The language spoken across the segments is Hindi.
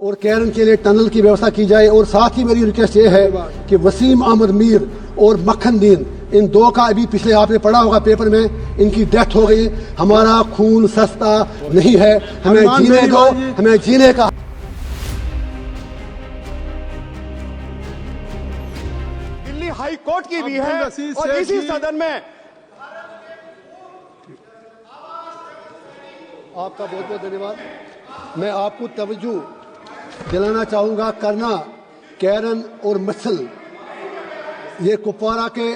और कैरन के लिए टनल की व्यवस्था की जाए। और साथ ही मेरी रिक्वेस्ट ये है कि वसीम अहमद मीर और मक्खन दीन, इन दो का अभी पिछले आपने पढ़ा होगा पेपर में, इनकी डेथ हो गई। हमारा खून सस्ता नहीं है, हमें जीने दो, हमें जीने का। दिल्ली हाई कोर्ट की भी है और इसी सदन में आपका बहुत बहुत धन्यवाद। मैं आपको तवज्जो दिलाना चाहूँगा, करना, कैरन और मसल ये कुपवारा के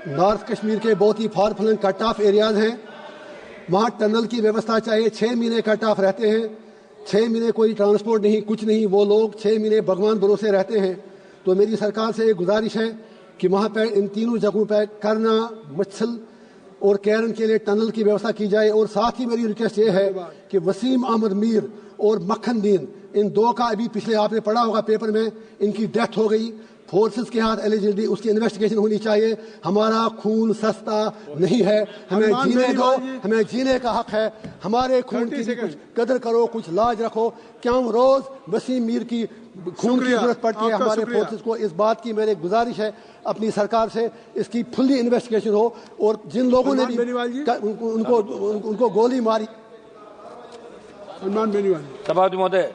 नॉर्थ कश्मीर के बहुत ही far flung cut off areas हैं। वहाँ टनल की व्यवस्था चाहिए। 6 महीने कट ऑफ रहते हैं, 6 महीने कोई ट्रांसपोर्ट नहीं, कुछ नहीं। वो लोग 6 महीने भगवान भरोसे रहते हैं। तो मेरी सरकार से एक गुजारिश है कि वहाँ पर इन तीनों जगहों पर करना, मसल और कैरन के लिए टनल की व्यवस्था की जाए। और साथ ही मेरी रिक्वेस्ट ये है कि वसीम अहमद मीर और मक्खन दीन, इन दो का अभी पिछले आपने पढ़ा होगा पेपर में, इनकी डेथ हो गई। फोर्सेस के हाथ एलिजिबिलिटी, उसकी इन्वेस्टिगेशन होनी चाहिए। हमारा खून सस्ता नहीं है, हमें जीने दो, हमें जीने का हक है। हमारे खून की कुछ कदर करो, कुछ लाज रखो। क्यों रोज वसीम मीर की खून की जरूरत पड़ती है हमारे फोर्सेस को। इस बात की मेरी गुजारिश है अपनी सरकार से, इसकी फुल्ली इन्वेस्टिगेशन हो। और जिन लोगों ने भी उनको गोली मारी। सभापति महोदय,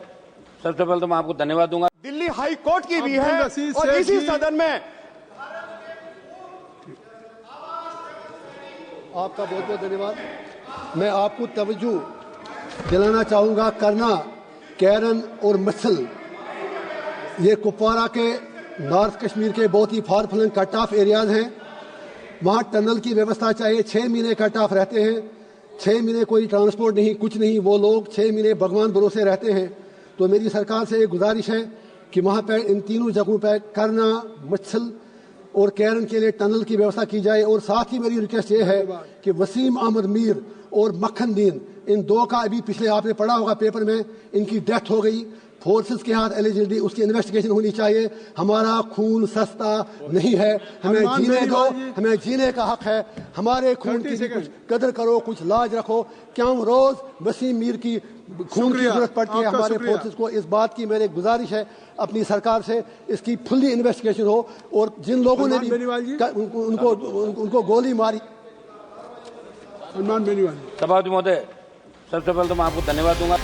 सबसे पहले तो मैं आपको धन्यवाद दूंगा। दिल्ली हाई कोर्ट की भी है और इसी सदन में आपका बहुत बहुत धन्यवाद। मैं आपको तवज्जो दिलाना चाहूँगा, करना, कैरन और मसल ये कुपवारा के नॉर्थ कश्मीर के बहुत ही far flung cut off areas हैं। वहाँ टनल की व्यवस्था चाहिए। 6 महीने कट ऑफ रहते हैं, 6 महीने कोई ट्रांसपोर्ट नहीं, कुछ नहीं। वो लोग 6 महीने भगवान भरोसे रहते हैं। तो मेरी सरकार से एक गुजारिश है कि वहाँ पर इन तीनों जगहों पर करना, मसल और कैरन के लिए टनल की व्यवस्था की जाए। और साथ ही मेरी रिक्वेस्ट ये है कि वसीम अहमद मीर और मक्खन दीन, इन दो का अभी पिछले आपने पढ़ा होगा पेपर में, इनकी डेथ हो गई। फोर्सेस के हाथ एलिजिबिलिटी, उसकी इन्वेस्टिगेशन होनी चाहिए। हमारा खून सस्ता नहीं है, हमें जीने दो, हमें जीने का हक है। हमारे खून की कुछ कदर करो, कुछ लाज रखो। क्यों रोज वसीम मीर की खून की जरूरत पड़ती है हमारे फोर्सेस को। इस बात की मेरी गुजारिश है अपनी सरकार से, इसकी फुल्ली इन्वेस्टिगेशन हो। और जिन लोगों ने भी उनको गोली मारी। सभापति महोदय, सबसे पहले तो मैं आपको धन्यवाद दूंगा।